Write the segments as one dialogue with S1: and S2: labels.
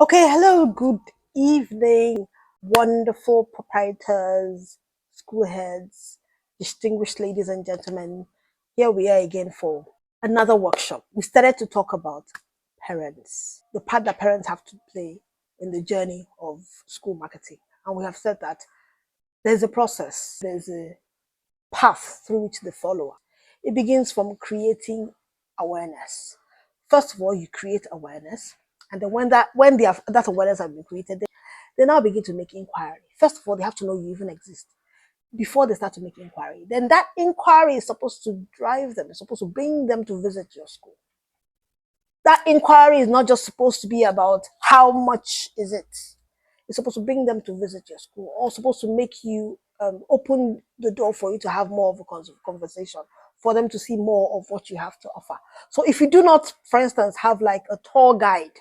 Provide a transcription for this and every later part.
S1: Okay, hello, good evening, wonderful proprietors, school heads, distinguished ladies and gentlemen. Here we are again for another workshop. We started to talk about parents, the part that parents have to play in the journey of school marketing. And we have said that there's a process, there's a path through which they follow. It begins from creating awareness. First of all, you create awareness, and then that awareness has been created, they now begin to make inquiry. First of all, they have to know you even exist before they start to make inquiry. Then that inquiry is supposed to drive them, it's supposed to bring them to visit your school. That inquiry is not just supposed to be about how much is it. It's supposed to bring them to visit your school, or supposed to make you open the door for you to have more of a conversation, for them to see more of what you have to offer. So if you do not, for instance, have like a tour guide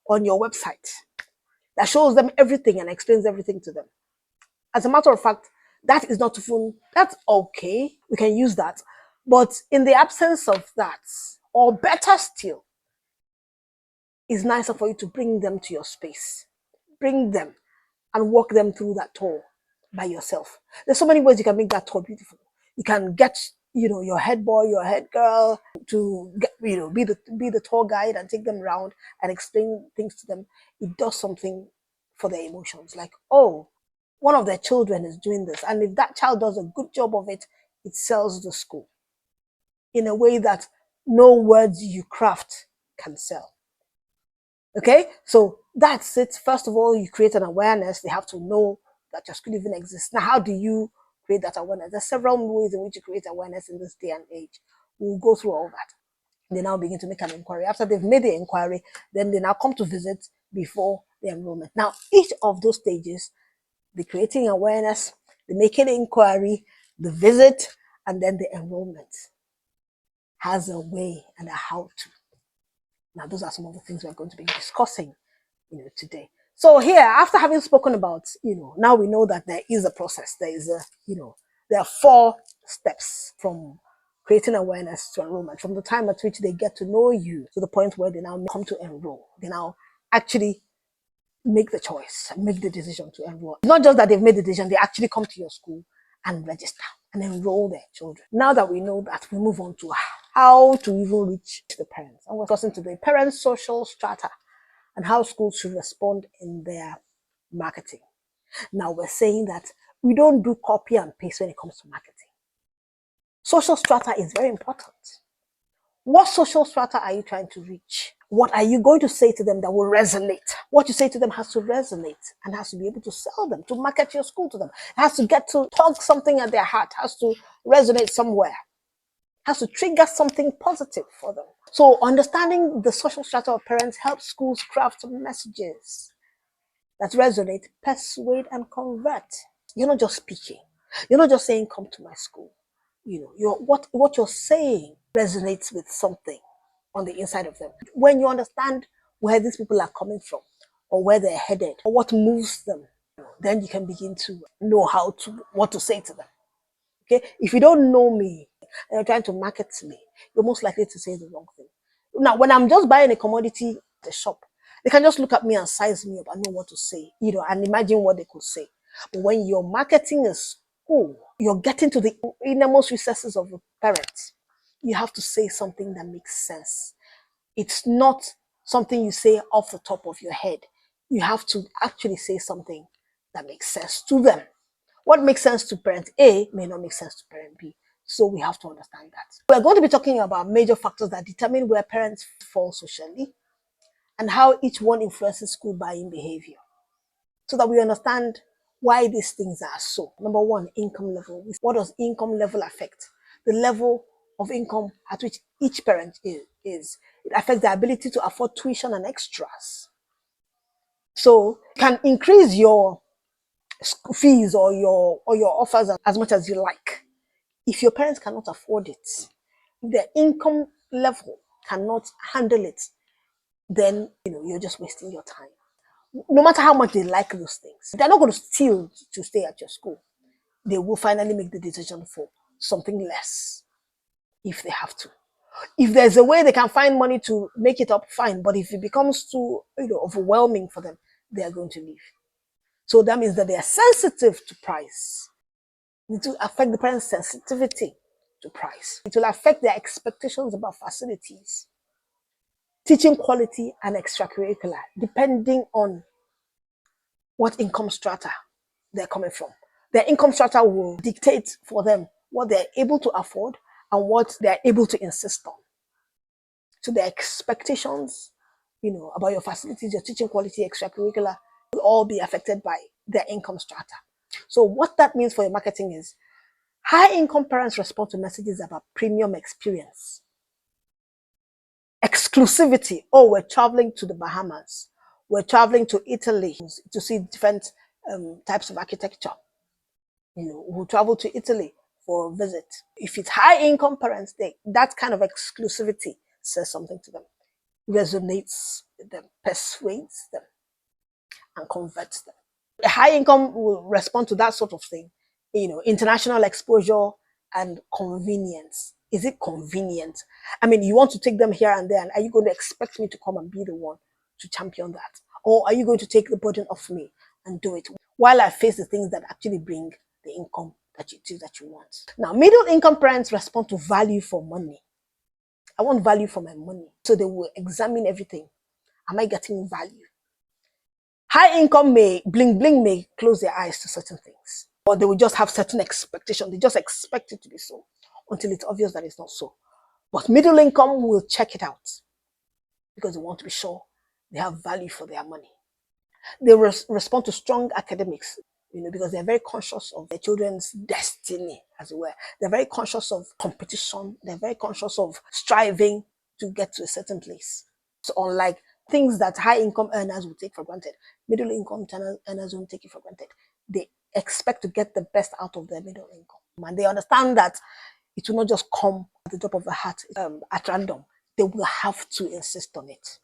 S1: on your website that shows them everything and explains everything to them, as a matter of fact, that is not even, that's okay. We can use that. But in the absence of that, or better still, it's nicer for you to bring them to your space. Bring them and walk them through that tour by yourself. There's so many ways you can make that tour beautiful. You can get, your head boy, your head girl to get, be the tour guide and take them around and explain things to them. It does something for their emotions. Like, oh, one of their children is doing this. And if that child does a good job of it, it sells the school in a way that no words you craft can sell. Okay, so that's it. First of all, you create an awareness. They have to know that your school even exists. Now, how do you create that awareness? There's several ways in which you create awareness in this day and age. We'll go through all that. They now begin to make an inquiry. After they've made the inquiry, then they now come to visit before the enrollment. Now, each of those stages, the creating awareness, the making inquiry, the visit, and then the enrollment, has a way and a how to. Now, those are some of the things we're going to be discussing today. So here, after having spoken about, now we know that there is a process. There is there are 4 steps from creating awareness to enrollment, from the time at which they get to know you to the point where they now come to enroll. They now actually make the choice, make the decision to enroll. It's not just that they've made the decision, they actually come to your school and register and enroll their children. Now that we know that, we move on to how to even reach the parents. And we're discussing today parents' social strata and how schools should respond in their marketing. Now we're saying that we don't do copy and paste when it comes to marketing. Social strata is very important. What social strata are you trying to reach? What are you going to say to them that will resonate? What you say to them has to resonate and has to be able to sell them, to market your school to them. It has to get to tug something at their heart, has to resonate somewhere, has to trigger something positive for them. So understanding the social strata of parents helps schools craft messages that resonate, persuade, and convert. You're not just speaking. You're not just saying, come to my school. What you're saying resonates with something on the inside of them. When you understand where these people are coming from, or where they're headed, or what moves them, then you can begin to know what to say to them. Okay? If you don't know me and you're trying to market to me, you're most likely to say the wrong thing. Now, when I'm just buying a commodity at the shop, they can just look at me and size me up and know what to say, and imagine what they could say. But when you're marketing a school, you're getting to the innermost recesses of the parents. You have to say something that makes sense. It's not something you say off the top of your head. You have to actually say something that makes sense to them. What makes sense to parent A may not make sense to parent B. So we have to understand that. We're going to be talking about major factors that determine where parents fall socially and how each one influences school buying behavior, so that we understand why these things are so. Number one, income level. What does income level affect? The level of income at which each parent is. It affects their ability to afford tuition and extras. So you can increase your fees or your offers as much as you like. If your parents cannot afford it, if their income level cannot handle it, then you're just wasting your time. No matter how much they like those things, they're not going to steal to stay at your school. They will finally make the decision for something less if they have to. If there's a way they can find money to make it up, fine. But if it becomes too, overwhelming for them, they are going to leave. So that means that they are sensitive to price. It will affect the parents' sensitivity to price. It will affect their expectations about facilities, teaching quality, and extracurricular, depending on what income strata they're coming from. Their income strata will dictate for them what they're able to afford and what they're able to insist on. So their expectations, about your facilities, your teaching quality, extracurricular, will all be affected by their income strata. So what that means for your marketing is high income parents respond to messages about premium experience, exclusivity. Oh, we're traveling to the Bahamas. We're traveling to Italy to see different types of architecture. We'll travel to Italy for a visit. If it's high income parents, that kind of exclusivity says something to them, resonates with them, persuades them, and converts them. A high income will respond to that sort of thing. International exposure and convenience. Is it convenient? I mean, you want to take them here and there, and are you going to expect me to come and be the one to champion that? Or are you going to take the burden off me and do it while I face the things that actually bring the income that you want? Now, middle income parents respond to value for money. I want value for my money. So they will examine everything. Am I getting value? High income may close their eyes to certain things, or they will just have certain expectations. They just expect it to be so until it's obvious that it's not so. But middle income will check it out because they want to be sure they have value for their money. They respond to strong academics, because they're very conscious of their children's destiny, as it were. They're very conscious of competition. They're very conscious of striving to get to a certain place. So unlike things that high income earners will take for granted, middle income earners won't take it for granted. They expect to get the best out of their middle income. And they understand that it will not just come at the drop of a hat at random. They will have to insist on it.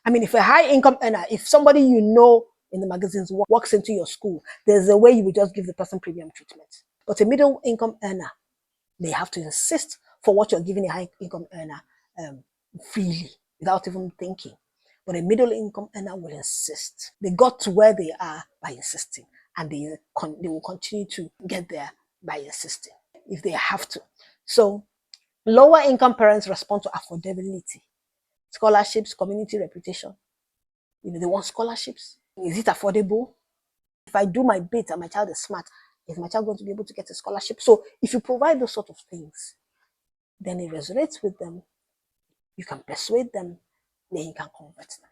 S1: I mean, if a high income earner, if somebody in the magazines walks into your school, there's a way you will just give the person premium treatment. But a middle income earner, they have to insist for what you're giving a high income earner freely without even thinking. But a middle income earner will insist. They got to where they are by insisting, and they will continue to get there by insisting if they have to. So lower income parents respond to affordability, scholarships, community reputation. They want scholarships. Is it affordable? If I do my bit and my child is smart, is my child going to be able to get a scholarship? So if you provide those sort of things, then it resonates with them. You can persuade them, then you can convert them.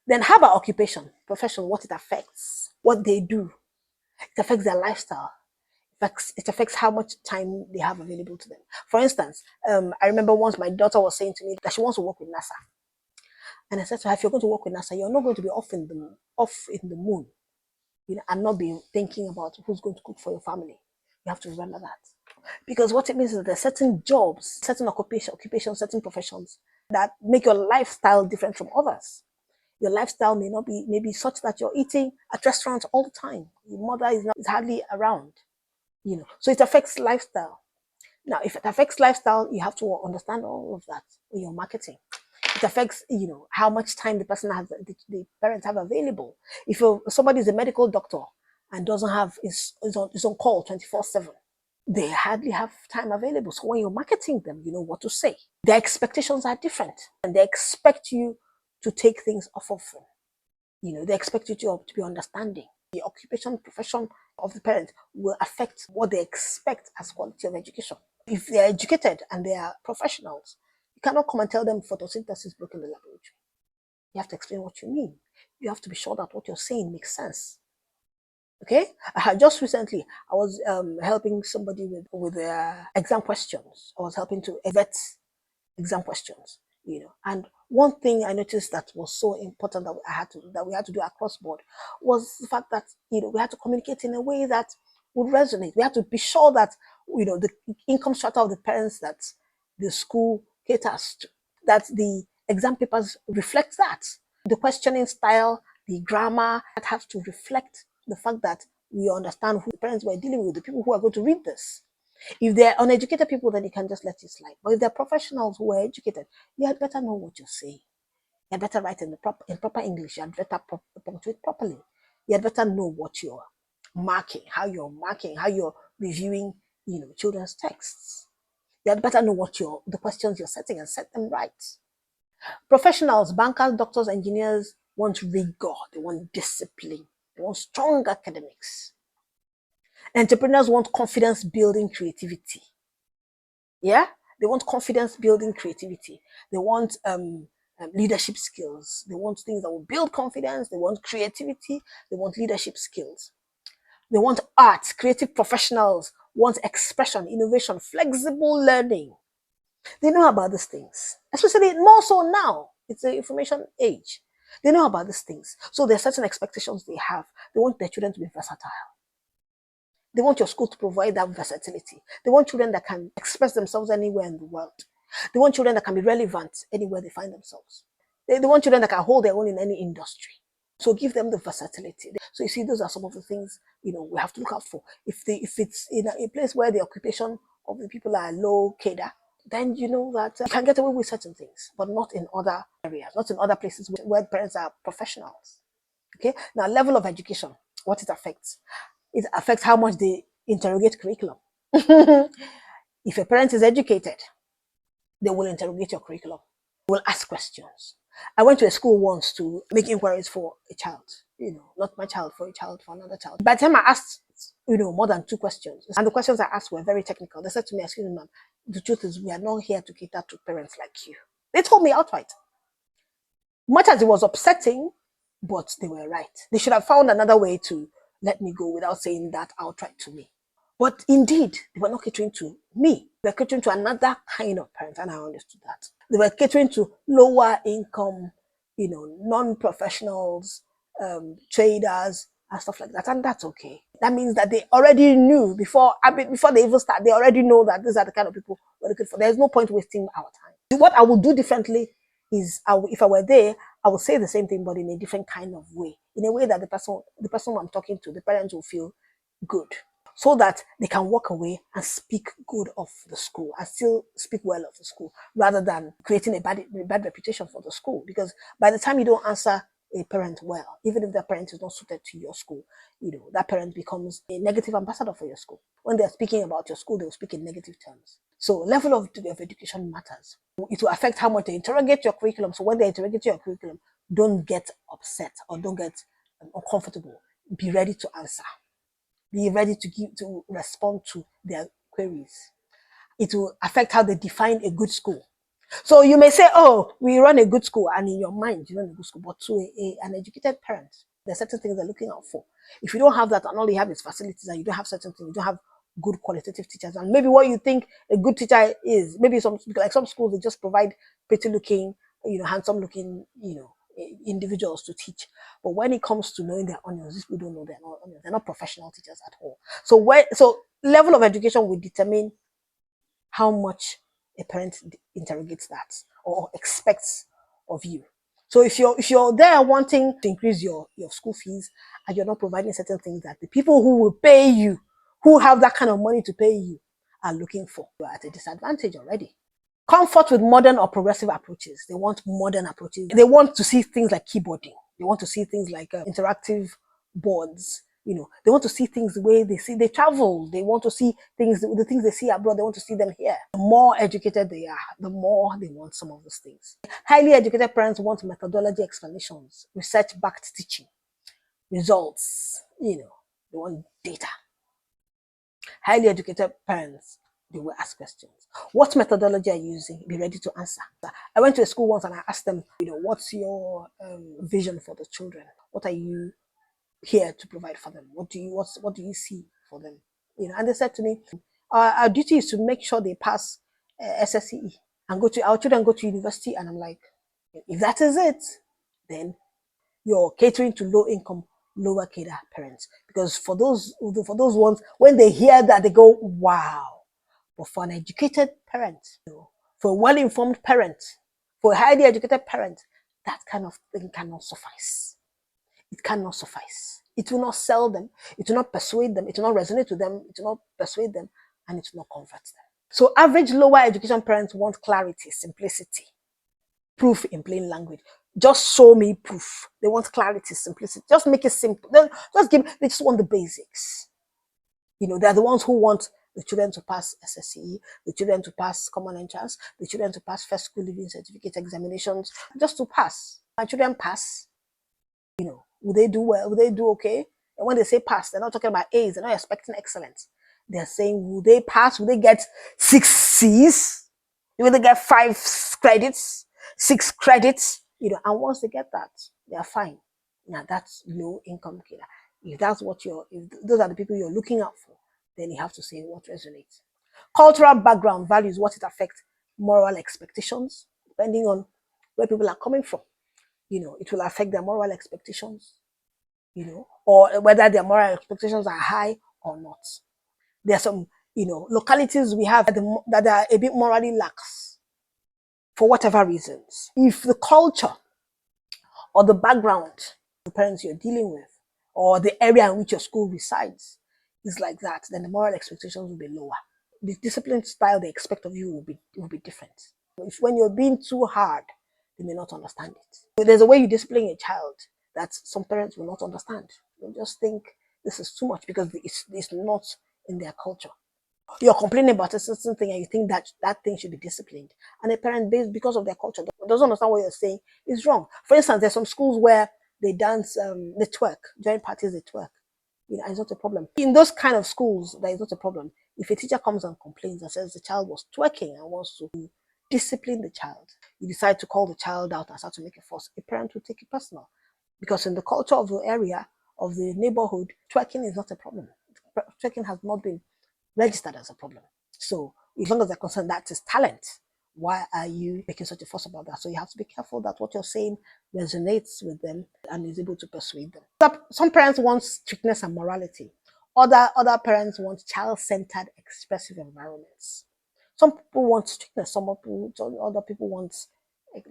S1: Then how about occupation, profession, what it affects, what they do? It affects their lifestyle. It affects how much time they have available to them. For instance, I remember once my daughter was saying to me that she wants to work with NASA. And I said to her, if you're going to work with NASA, you're not going to be off in the moon, and not be thinking about who's going to cook for your family. You have to remember that. Because what it means is that there are certain jobs, certain occupations, certain professions that make your lifestyle different from others. Your lifestyle may be such that you're eating at restaurants all the time. Your mother is hardly around, So it affects lifestyle. Now, if it affects lifestyle, you have to understand all of that in your marketing. It affects, how much time the person has, the parents have available. If somebody is a medical doctor and doesn't have is on call 24/7, they hardly have time available. So when you're marketing them, you know what to say. Their expectations are different, and they expect you to take things off of them. They expect you to be understanding. The occupation, profession of the parent will affect what they expect as quality of education. If they're educated and they are professionals, you cannot come and tell them photosynthesis broke in the laboratory. You have to explain what you mean. You have to be sure that what you're saying makes sense. Okay? Just recently, I was helping somebody with their exam questions. I was helping to vet exam questions, And one thing I noticed that was so important that we had to do across board was the fact that we had to communicate in a way that would resonate. We had to be sure that the income strata of the parents that the school caters to, that the exam papers reflect that. The questioning style, the grammar, that has to reflect the fact that we understand who the parents we're dealing with, the people who are going to read this. If they're uneducated people, then you can just let it slide. But if they're professionals who are educated, you had better know what you say. You had better write in proper English. You had better punctuate properly. You had better know what you're marking, how you're reviewing, children's texts. You had better know what the questions you're setting and set them right. Professionals, bankers, doctors, engineers want rigor. They want discipline. They want strong academics. Entrepreneurs want confidence building creativity. Yeah, they want confidence building creativity. They want leadership skills. They want things that will build confidence. They want creativity. They want leadership skills. They want art. Creative professionals want expression, innovation, flexible learning. They know about these things, especially more so now. It's the information age. They know about these things. So there are certain expectations they have. They want their children to be versatile. They want your school to provide that versatility. They want children that can express themselves anywhere in the world. They want children that can be relevant anywhere they find themselves. They want children that can hold their own in any industry. So give them the versatility. So you see, those are some of the things we have to look out for. If it's in a place where the occupation of the people are low cadre, then you know that you can get away with certain things, but not in other areas, not in other places where parents are professionals. Okay, now level of education, what it affects. It affects how much they interrogate curriculum. If a parent is educated, they will interrogate your curriculum. They will ask questions. I went to a school once to make inquiries for a child, not my child, for a child, for another child. By the time I asked, more than 2 questions, and the questions I asked were very technical, they said to me, "Excuse me, ma'am, the truth is we are not here to cater to parents like you." They told me outright. Much as it was upsetting, but they were right. They should have found another way to let me go without saying that outright to me. But indeed, they were not catering to me. They were catering to another kind of parent, and I understood that. They were catering to lower income, non-professionals, traders, and stuff like that. And that's okay. That means that they already knew before they even start, they already know that these are the kind of people we're looking for. There's no point wasting our time. What I would do differently is, if I were there, I would say the same thing, but in a different kind of way. In a way that the person I'm talking to, the parents will feel good, so that they can walk away and speak good of the school and still speak well of the school, rather than creating a bad reputation for the school. Because by the time you don't answer a parent well, even if that parent is not suited to your school, that parent becomes a negative ambassador for your school. When they're speaking about your school, they'll speak in negative terms. So level of education matters. It will affect how much they interrogate your curriculum. So when they interrogate your curriculum, don't get upset or don't get uncomfortable. Be ready to answer. Be ready to respond to their queries. It will affect how they define a good school. So you may say, "Oh, we run a good school," and in your mind you run a good school, but to an educated parent, there are certain things they're looking out for. If you don't have that, and all you have is facilities, and you don't have certain things, you don't have good qualitative teachers, and maybe what you think a good teacher is, maybe some schools, they just provide pretty looking, handsome looking, individuals to teach. But when it comes to knowing their onions, these people don't know their onions. They're not professional teachers at all. So level of education will determine how much a parent interrogates that or expects of you. So if you're there wanting to increase your school fees, and you're not providing certain things that the people who will pay you, who have that kind of money to pay you, are looking for, you're at a disadvantage already. Comfort with modern or progressive approaches. They want modern approaches. They want to see things like keyboarding. They want to see things like interactive boards. They want to see things the way they travel. They want to see things, the things they see abroad, they want to see them here. The more educated they are, the more they want some of those things. Highly educated parents want methodology explanations, research-backed teaching, results. They want data. Highly educated parents, they will ask questions. What methodology are you using? Be ready to answer. I went to a school once and I asked them, what's your vision for the children? What are you here to provide for them? What do you see for them? And they said to me, our duty is to make sure they pass SSCE and our children go to university. And I'm like, if that is it, then you're catering to low income, lower cadre parents. Because for those ones, when they hear that, they go, wow. But for an educated parent, for a well-informed parent, for a highly educated parent, that kind of thing cannot suffice. It cannot suffice. It will not sell them. It will not persuade them. It will not resonate with them. It will not persuade them and it will not convert them. So average lower education parents want clarity, simplicity, proof in plain language. Just show me proof. They want clarity, simplicity. Just make it simple. They just want the basics. They're the ones who want the children to pass SSCE, the children to pass common entrance, the children to pass first school living certificate examinations, just to pass. My children pass, will they do well? Will they do okay? And when they say pass, they're not talking about A's, they're not expecting excellence. They're saying, will they pass? Will they get 6 C's? Will they get 5 credits, 6 credits? And once they get that, they're fine. Now that's low income killer. If that's if those are the people you're looking out for, then you have to say what resonates. Cultural background, values, what it affects, moral expectations, depending on where people are coming from. It will affect their moral expectations, or whether their moral expectations are high or not. There are some, localities we have that are a bit morally lax for whatever reasons. If the culture or the background the parents you're dealing with or the area in which your school resides is like that, then the moral expectations will be lower. The discipline style they expect of you will be different. If when you're being too hard, they may not understand it. But there's a way you discipline a child that some parents will not understand. They'll just think this is too much because it's not in their culture. You're complaining about a certain thing and you think that thing should be disciplined. And a parent, based because of their culture, doesn't understand what you're saying is wrong. For instance, there's some schools where they dance, they twerk, during parties they twerk. It's not a problem. In those kind of schools, that is not a problem. If a teacher comes and complains and says the child was twerking and wants to discipline the child, you decide to call the child out and start to make a fuss, a parent will take it personal. Because in the culture of the area, of the neighborhood, twerking is not a problem. Twerking has not been registered as a problem. So as long as they're concerned that is talent, why are you making such a fuss about that? So you have to be careful that what you're saying resonates with them and is able to persuade them. Some parents want strictness and morality. Other parents want child-centered expressive environments. Some people want strictness, other people want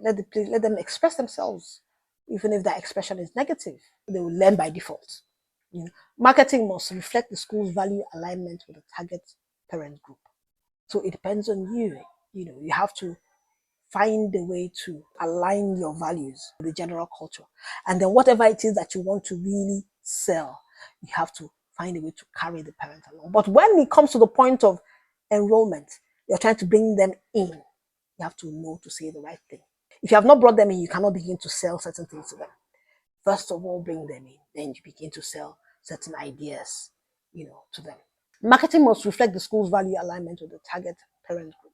S1: let them express themselves. Even if that expression is negative, they will learn by default. Marketing must reflect the school's value alignment with the target parent group. So it depends on you. You have to find a way to align your values with the general culture. And then whatever it is that you want to really sell, you have to find a way to carry the parent along. But when it comes to the point of enrollment, you're trying to bring them in, you have to know to say the right thing. If you have not brought them in, you cannot begin to sell certain things to them. First of all, bring them in, then you begin to sell certain ideas, to them. Marketing must reflect the school's value alignment with the target parent group.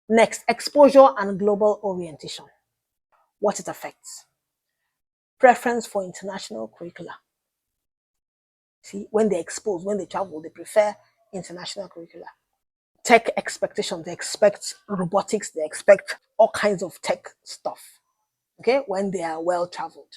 S1: Next, exposure and global orientation. What it affects. Preference for international curricula. See, when they expose, when they travel, they prefer international curricula. Tech expectations, they expect robotics, they expect all kinds of tech stuff, okay, when they are well traveled.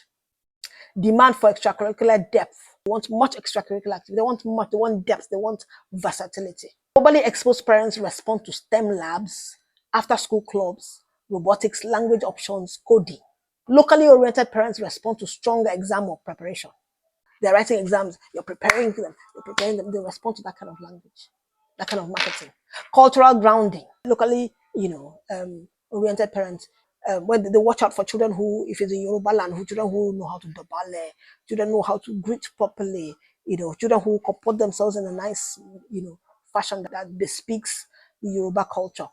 S1: Demand for extracurricular depth. They want much extracurricular activity. They want depth, they want versatility. Globally exposed parents respond to STEM labs, after school clubs, robotics, language options, coding. Locally oriented parents respond to stronger exam or preparation. They're writing exams, you're preparing them, they respond to that kind of language, that kind of marketing. Cultural grounding. Locally, oriented parents, when they watch out for children who, if it's in Yoruba land, children who know how to dobale, children know how to greet properly, children who comport themselves in a nice, fashion that bespeaks the Yoruba culture.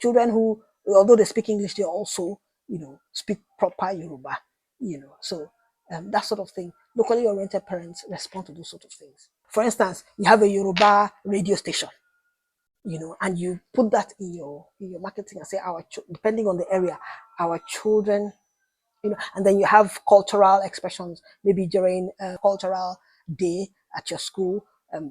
S1: Children who, although they speak English, they also, speak proper Yoruba. So that sort of thing. Locally oriented parents respond to those sort of things. For instance, you have a Yoruba radio station, and you put that in your marketing and say depending on the area, our children, and then you have cultural expressions, maybe during a cultural day at your school.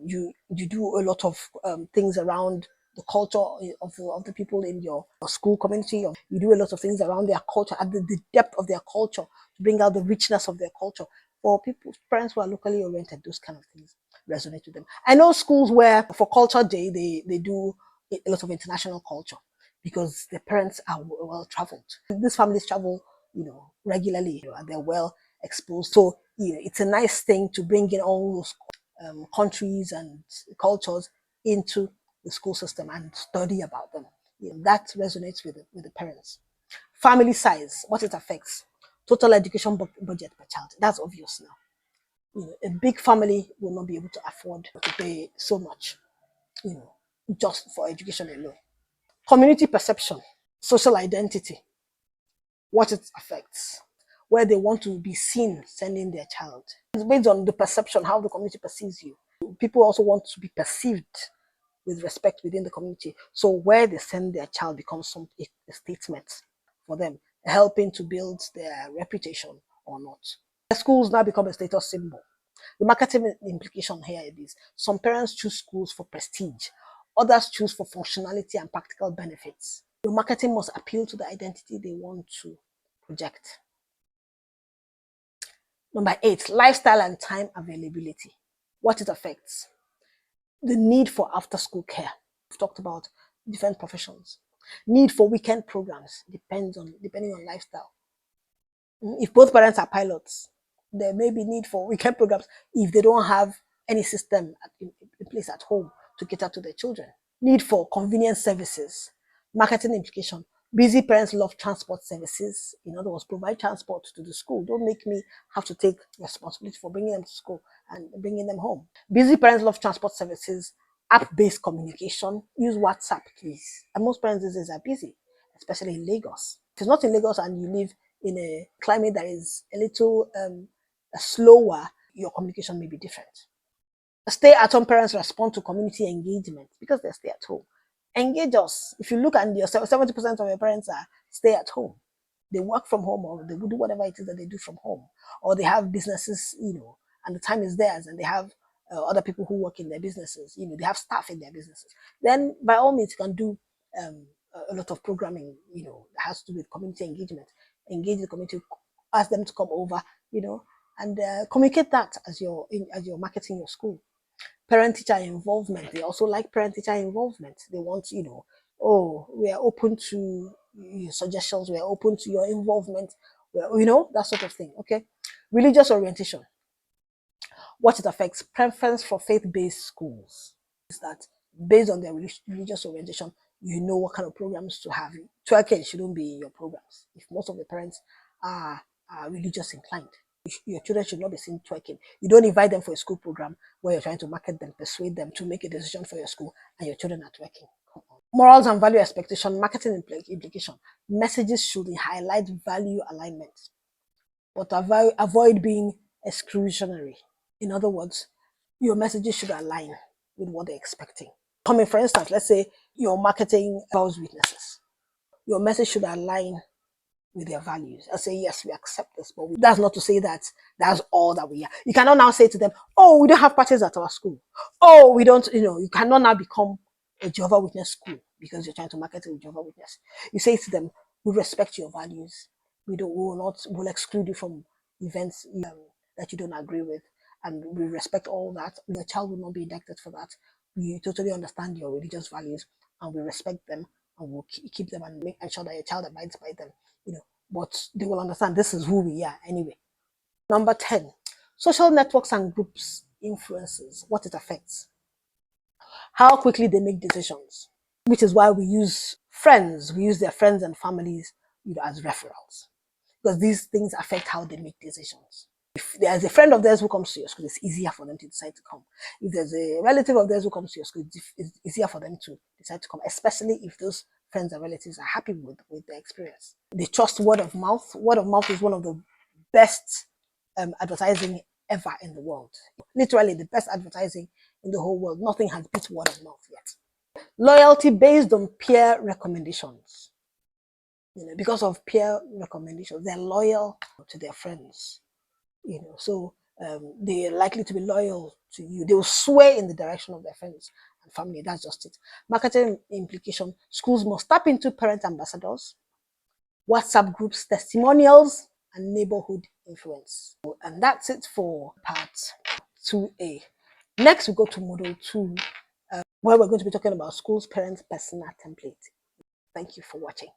S1: You do a lot of things around the culture of the people in your school community. You do a lot of things around their culture, at the depth of their culture, to bring out the richness of their culture. For parents who are locally oriented, those kind of things resonate with them. I know schools where for Culture Day, they do a lot of international culture because the parents are well traveled. These families travel, regularly, and they're well exposed. So, it's a nice thing to bring in all those countries and cultures into the school system and study about them. That resonates with the parents. Family size, what it affects. Total education budget per child. That's obvious now. A big family will not be able to afford to pay so much, you know, just for education alone. Community perception, social identity, what it affects, where they want to be seen sending their child. It's based on the perception, how the community perceives you. People also want to be perceived with respect within the community. So where they send their child becomes a statement for them, helping to build their reputation or not. The schools now become a status symbol. The marketing implication here is some parents choose schools for prestige, others choose for functionality and practical benefits. Your marketing must appeal to the identity they want to project. Number 8, lifestyle and time availability. What it affects. The need for after school care. We've talked about different professions. Need for weekend programs depending on lifestyle. If both parents are pilots, there may be need for weekend programs if they don't have any system in place at home to cater to their children. Need for convenience services. Marketing implication. Busy parents love transport services. In other words, provide transport to the school. Don't make me have to take responsibility for bringing them to school and bringing them home. Busy parents love transport services. App-based communication. Use WhatsApp, please. And most parents these days are busy, especially in Lagos. If it's not in Lagos and you live in a climate that is a little slower, your communication may be different. Stay-at-home parents respond to community engagement because they stay at home. Engage us. If you look at your 70% of your parents are stay at home. They work from home or they do whatever it is that they do from home. Or they have businesses, and the time is theirs and they have other people who work in their businesses, they have staff in their businesses. Then by all means you can do a lot of programming, that has to do with community engagement. Engage the community, ask them to come over, and communicate that as you're marketing your school. Parent-teacher involvement. They also like parent-teacher involvement. They want, oh, we are open to your suggestions. We are open to your involvement. That sort of thing. Okay. Religious orientation. What it affects. Preference for faith-based schools is that based on their religious orientation, you know what kind of programs to have. Twerking shouldn't be in your programs. If most of the parents are religious inclined, your children should not be seen twerking. You don't invite them for a school program where you're trying to market them, persuade them to make a decision for your school, and your children are twerking. Morals and value expectation, marketing implication. Messages should highlight value alignment, but avoid being exclusionary. In other words, your messages should align with what they're expecting. For instance, let's say you're marketing values witnesses. Your message should align with their values. I say, yes, we accept this, but that's not to say that that's all that we are. You cannot now say to them, oh, we don't have parties at our school. Oh, we don't, you cannot now become a Jehovah Witness school because you're trying to market it with Jehovah Witness. You say to them, we respect your values. We'll exclude you from events that you don't agree with. And we respect all that. Your child will not be indicted for that. We totally understand your religious values and we respect them and we'll keep them and make sure that your child abides by them. But they will understand this is who we are anyway. Number 10, social networks and groups influences, what it affects, how quickly they make decisions, which is why we use friends, we use their friends and families as referrals, because these things affect how they make decisions. If there's a friend of theirs who comes to your school, it's easier for them to decide to come. If there's a relative of theirs who comes to your school, it's easier for them to decide to come, especially if those friends and relatives are happy with the experience. They trust word of mouth. Word of mouth is one of the best advertising ever in the world. Literally the best advertising in the whole world. Nothing has beat word of mouth yet. Loyalty based on peer recommendations. Because of peer recommendations, they're loyal to their friends. So they're likely to be loyal to you. They will sway in the direction of their friends and family. That's just it. Marketing implication, schools must tap into parent ambassadors, WhatsApp groups, testimonials, and neighborhood influence. And that's it for part 2A. Next, we go to model 2, where we're going to be talking about schools, parents, persona template. Thank you for watching.